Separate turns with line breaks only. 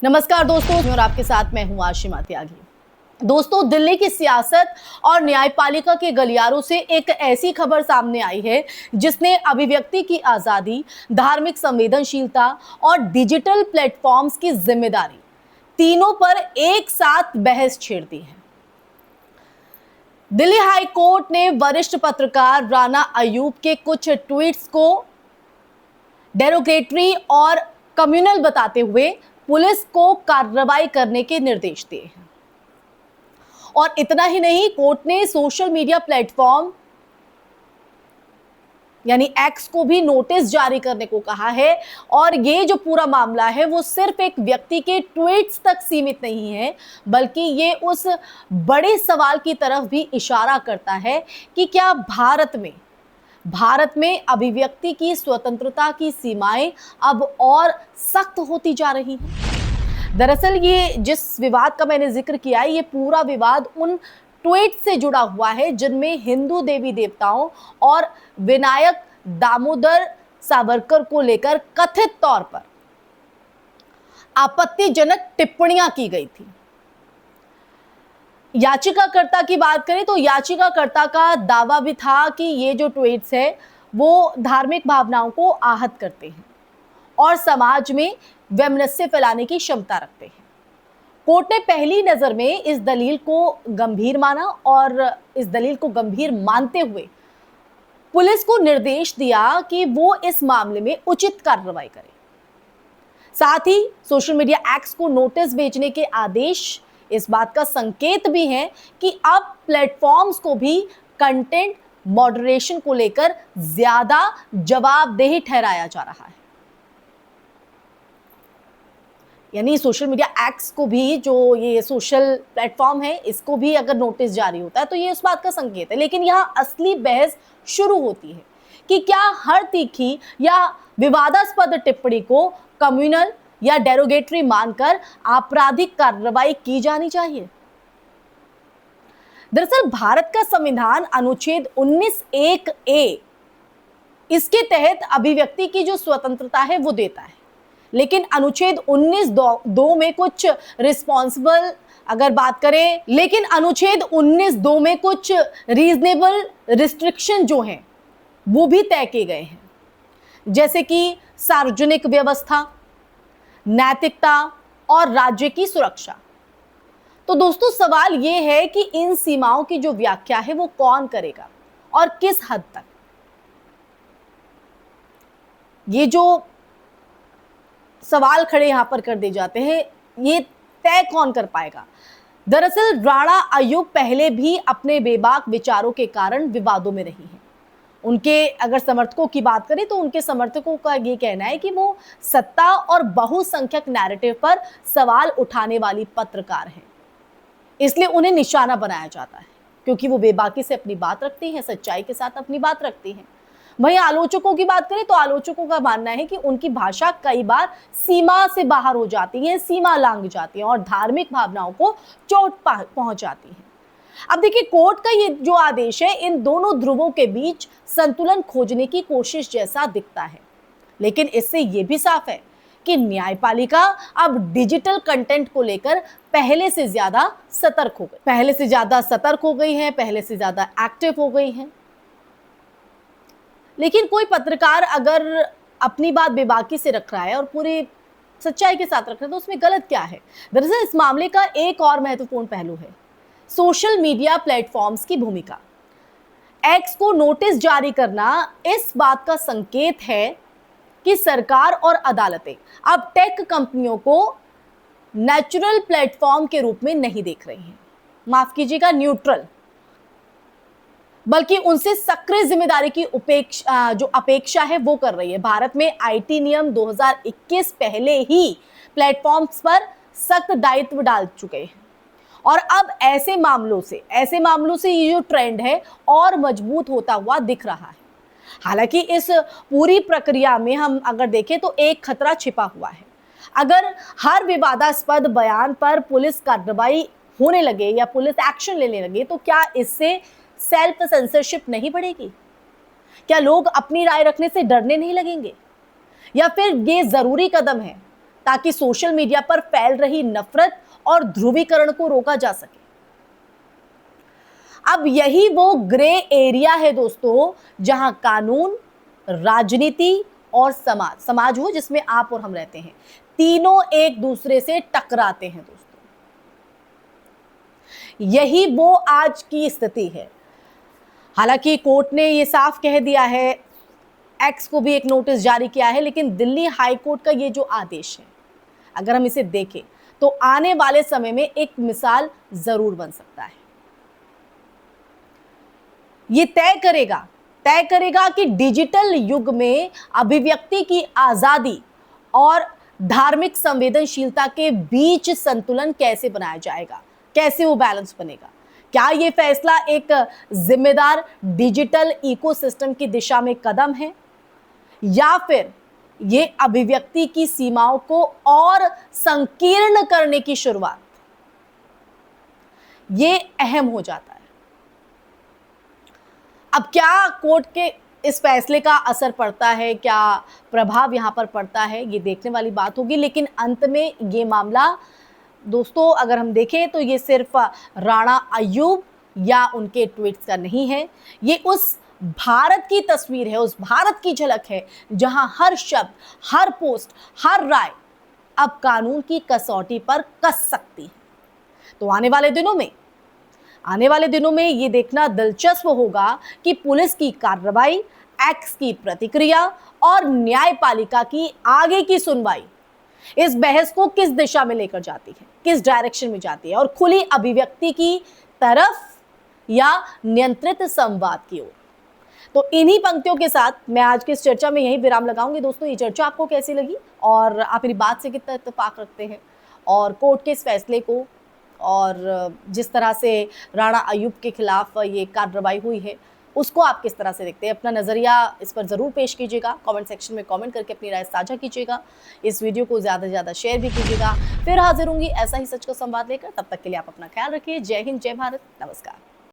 नमस्कार दोस्तों, और आपके साथ मैं हूं आशिमा त्यागी। दोस्तों, दिल्ली की सियासत और न्यायपालिका के गलियारों से एक ऐसी खबर सामने आई है जिसने अभिव्यक्ति की आजादी, धार्मिक संवेदनशीलता और डिजिटल प्लेटफॉर्म्स की जिम्मेदारी तीनों पर एक साथ बहस छेड़ दी है। दिल्ली हाई कोर्ट ने वरिष्ठ पत्रकार राना अयूब के कुछ ट्वीट्स को डेरोगेटरी और कम्युनल बताते हुए पुलिस को कार्रवाई करने के निर्देश दिए हैं। और इतना ही नहीं, कोर्ट ने सोशल मीडिया प्लेटफॉर्म यानी एक्स को भी नोटिस जारी करने को कहा है। और ये जो पूरा मामला है वो सिर्फ एक व्यक्ति के ट्वीट्स तक सीमित नहीं है, बल्कि ये उस बड़े सवाल की तरफ भी इशारा करता है कि क्या भारत में अभिव्यक्ति की स्वतंत्रता की सीमाएं अब और सख्त होती जा रही हैं। दरअसल ये जिस विवाद का मैंने जिक्र किया है, ये पूरा विवाद उन ट्वीट से जुड़ा हुआ है जिनमें हिंदू देवी देवताओं और विनायक दामोदर सावरकर को लेकर कथित तौर पर आपत्तिजनक टिप्पणियां की गई थी। याचिकाकर्ता की बात करें तो याचिकाकर्ता का दावा भी था कि ये जो ट्वीट्स है वो धार्मिक भावनाओं को आहत करते हैं और समाज में वैमनस्य फैलाने की क्षमता रखते हैं। कोर्ट ने पहली नजर में इस दलील को गंभीर माना और इस दलील को गंभीर मानते हुए पुलिस को निर्देश दिया कि वो इस मामले में उचित कार्रवाई करे। साथ ही सोशल मीडिया एक्ट्स को नोटिस भेजने के आदेश इस बात का संकेत भी है कि अब प्लेटफॉर्म्स को भी कंटेंट मॉडरेशन को लेकर ज्यादा जवाबदेही ठहराया जा रहा है। यानी सोशल मीडिया एक्ट्स को भी, जो ये सोशल प्लेटफॉर्म है, इसको भी अगर नोटिस जारी होता है तो ये उस बात का संकेत है। लेकिन यहाँ असली बहस शुरू होती है कि क्या हर तीखी या विवादास्पद टिप्पणी को कम्युनल या डेरोगेटरी मानकर आपराधिक कार्रवाई की जानी चाहिए। दरअसल भारत का संविधान अनुच्छेद 19(1)(a) इसके तहत अभिव्यक्ति की जो स्वतंत्रता है वो देता है। लेकिन अनुच्छेद 19(2) में कुछ रीजनेबल रिस्ट्रिक्शन जो हैं वो भी तय किए गए हैं, जैसे कि सार्वजनिक व्यवस्था, नैतिकता और राज्य की सुरक्षा। तो दोस्तों, सवाल यह है कि इन सीमाओं की जो व्याख्या है वो कौन करेगा और किस हद तक। ये जो सवाल खड़े यहां पर कर दिए जाते हैं, ये तय कौन कर पाएगा। दरअसल राणा अयूब पहले भी अपने बेबाक विचारों के कारण विवादों में रही हैं। उनके अगर समर्थकों की बात करें तो उनके समर्थकों का ये कहना है कि वो सत्ता और बहुसंख्यक नैरेटिव पर सवाल उठाने वाली पत्रकार हैं, इसलिए उन्हें निशाना बनाया जाता है क्योंकि वो बेबाकी से अपनी बात रखती हैं, सच्चाई के साथ अपनी बात रखती हैं। वहीं आलोचकों की बात करें तो आलोचकों का मानना है कि उनकी भाषा कई बार सीमा से बाहर हो जाती है, सीमा लांघ जाती है और धार्मिक भावनाओं को चोट पहुंच जाती है। अब देखिए, कोर्ट का ये जो आदेश है इन दोनों ध्रुवों के बीच संतुलन खोजने की कोशिश जैसा दिखता है। लेकिन इससे ये भी साफ है कि न्यायपालिका अब डिजिटल कंटेंट को लेकर पहले से ज्यादा सतर्क हो गई है, पहले से ज्यादा एक्टिव हो गई है। लेकिन कोई पत्रकार अगर अपनी बात बेबाकी से रख रहा है और पूरी सच्चाई के साथ रख रहा है तो उसमें गलत क्या है। दरअसल इस मामले का एक और महत्वपूर्ण पहलू है सोशल मीडिया प्लेटफॉर्म्स की भूमिका। एक्स को नोटिस जारी करना इस बात का संकेत है कि सरकार और अदालतें अब टेक कंपनियों को नेचुरल प्लेटफॉर्म के रूप में नहीं देख रही हैं, माफ कीजिएगा न्यूट्रल, बल्कि उनसे सक्रिय जिम्मेदारी की अपेक्षा है वो कर रही है। भारत में आईटी नियम 2021 पहले ही प्लेटफॉर्म्स पर सख्त दायित्व डाल चुके हैं और अब ऐसे मामलों से ये जो ट्रेंड है और मजबूत होता हुआ दिख रहा है। हालांकि इस पूरी प्रक्रिया में हम अगर देखें तो एक खतरा छिपा हुआ है। अगर हर विवादास्पद बयान पर पुलिस कार्रवाई होने लगे या पुलिस एक्शन लेने लगे तो क्या इससे सेल्फ सेंसरशिप नहीं बढ़ेगी? क्या लोग अपनी राय रखने से डरने नहीं लगेंगे? या फिर ये जरूरी कदम है ताकि सोशल मीडिया पर फैल रही नफरत और ध्रुवीकरण को रोका जा सके। अब यही वो ग्रे एरिया है दोस्तों, जहां कानून, राजनीति और समाज हो जिसमें आप और हम रहते हैं, तीनों एक दूसरे से टकराते हैं दोस्तों। यही वो आज की स्थिति है। हालांकि कोर्ट ने ये साफ कह दिया है, एक्स को भी एक नोटिस जारी किया है, लेकिन दिल्ली हाई कोर्ट का ये जो आदेश है, अगर हम इसे देखें तो आने वाले समय में एक मिसाल जरूर बन सकता है। ये तय करेगा कि डिजिटल युग में अभिव्यक्ति की आजादी और धार्मिक संवेदनशीलता के बीच संतुलन कैसे बनाया जाएगा, कैसे वो बैलेंस बनेगा। क्या ये फैसला एक जिम्मेदार डिजिटल इकोसिस्टम की दिशा में कदम है, या फिर ये अभिव्यक्ति की सीमाओं को और संकीर्ण करने की शुरुआत? ये अहम हो जाता है। अब क्या कोर्ट के इस फैसले का असर पड़ता है, क्या प्रभाव यहां पर पड़ता है, ये देखने वाली बात होगी। लेकिन अंत में ये मामला दोस्तों अगर हम देखें तो ये सिर्फ राणा अय्यूब या उनके ट्वीट्स का नहीं है, ये उस भारत की तस्वीर है, उस भारत की झलक है जहां हर शब्द, हर पोस्ट, हर राय अब कानून की कसौटी पर कस सकती है। तो आने वाले दिनों में ये देखना दिलचस्प होगा कि पुलिस की कार्रवाई, एक्स की प्रतिक्रिया और न्यायपालिका की आगे की सुनवाई इस बहस को किस दिशा में लेकर जाती है, किस डायरेक्शन में जाती है, और खुली अभिव्यक्ति की तरफ या नियंत्रित संवाद की ओर। तो इन्हीं पंक्तियों के साथ मैं आज की इस चर्चा में यही विराम लगाऊंगी। दोस्तों, ये चर्चा आपको कैसी लगी और आप मेरी बात से कितना इत्तेफाक रखते हैं, और कोर्ट के इस फैसले को और जिस तरह से राणा अय्यूब के खिलाफ ये कार्रवाई हुई है उसको आप किस तरह से देखते हैं? अपना नज़रिया इस पर ज़रूर पेश कीजिएगा, कमेंट सेक्शन में कमेंट करके अपनी राय साझा कीजिएगा। इस वीडियो को ज़्यादा से ज़्यादा शेयर भी कीजिएगा। फिर हाजिर होंगी ऐसा ही सच का संवाद लेकर। तब तक के लिए आप अपना ख्याल रखिए। जय हिंद, जय भारत, नमस्कार।